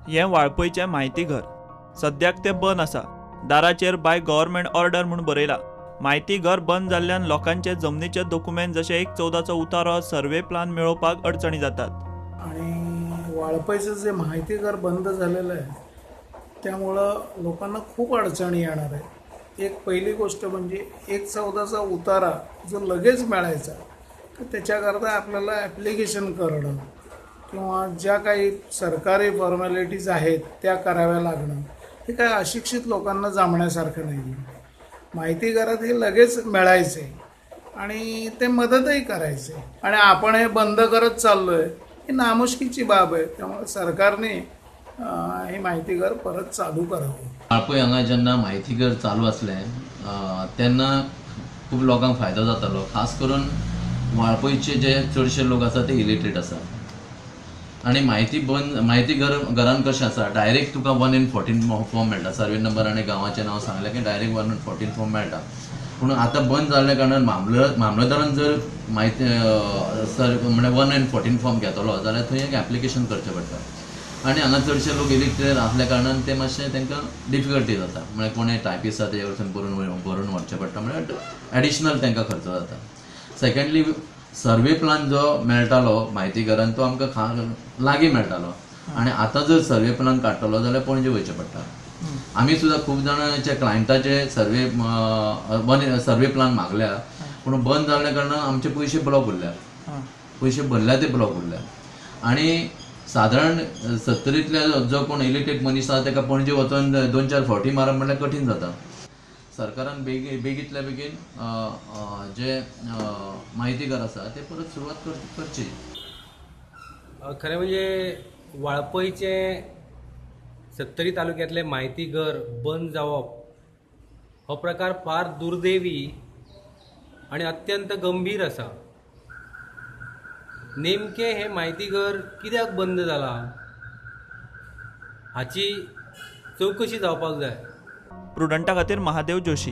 हें वाळपयचें म्हायती घर. सद्याक तें बंद आसा. दाराचेर बाय गव्हर्मेंट ऑर्डर म्हूण बरयला. म्हायती घर बंद जाल्ल्यान लोकांचे जमनीचे डॉक्युमेंट जशे 1/14चो उतारो, सर्वे प्लान मेळोवपाक अडचणी जातात. आणि वाळपयचं जे माहिती घर बंद झालेलं आहे त्यामुळं लोकांना खूप अडचणी येणार आहे. एक पहिली गोष्ट म्हणजे 1/14चा उतारा जो लगेच मिळायचा तर त्याच्याकरता आपल्याला ॲप्लिकेशन करणं किंवा ज्या काही सरकारी फॉर्मॅलिटीज आहेत त्या कराव्या लागणं हे काय अशिक्षित लोकांना जमण्यासारखं नाही आहे. माहिती घरात हे लगेच मिळायचे आणि ते मदतही करायचे आणि आपण हे बंद करत चाललो आहे ही नामुष्कीची बाब आहे. त्यामुळे सरकारने हे माहिती घर परत चालू करावं. वाळपय हांगा जेन्ना म्हायती घर चालू असलें तेन्ना खूब लोकांक फायदो जातालो. खास करून वाळपयचे जे चडशे लोक आसा ते इलिटरेट आसा आणि म्हायती घरान कशें आसा डायरेक्ट तुका 1 in 14 फॉर्म मेळटा. सर्वे नंबर आनी गांवाचें नांव सांगलें की डायरेक्ट 1 in 14 फॉर्म मेळटा. पूण आतां बंद जाल्ल्या कारणान मामलेदारान जर म्हायती म्हणजे 1 in 14 फॉर्म घेतलो जाल्यार थंय एक ॲप्लिकेशन करचें पडटा आनी हांगा चडशे लोक इलिटरेट आसल्या कारणान ते मातशें तांकां डिफिकल्टी जाता. म्हणजे कोणें टायपिस्ट आसा तेजे कडसून बरोवन व्हरचें पडटा म्हणजे एडिशनल तांकां खर्च जाता. सेकंडली सर्वे प्लान जो मेळटालो म्हायती घरान तो आमकां लागीं मेळटालो आनी आतां जर सर्वे प्लान काडटलो जाल्यार पणजे वयचें पडटा. आमी सुद्दां खूब जाणांचे क्लायंटाचे सर्वे प्लान मागल्या पूण बंद जाल्ल्या कारणान आमचे पयशे ब्लॉक उरल्या. पयशे भरल्या ते ब्लॉक उरल्या आनी सादारण 70तल्या जो कोण इलिटरेट मनीस आसा ताका पणजे वचून 2-4 फावटी मारप म्हणल्यार कठीण जाता. सरकारान बेगींतल्या बेगीन जे म्हायती घर आसा ते परत सुरवात करची. खरें म्हणजे वाळपयचे 70 तालुक्यांतले म्हायती घर बंद जावप हो प्रकार फार दुर्दैवी आणि अत्यंत गंभीर आसा. नेमके हे म्हायती घर कित्याक बंद जाला हाची चवकशी जावपाक जाय. प्रुडंटा खातीर महादेव जोशी.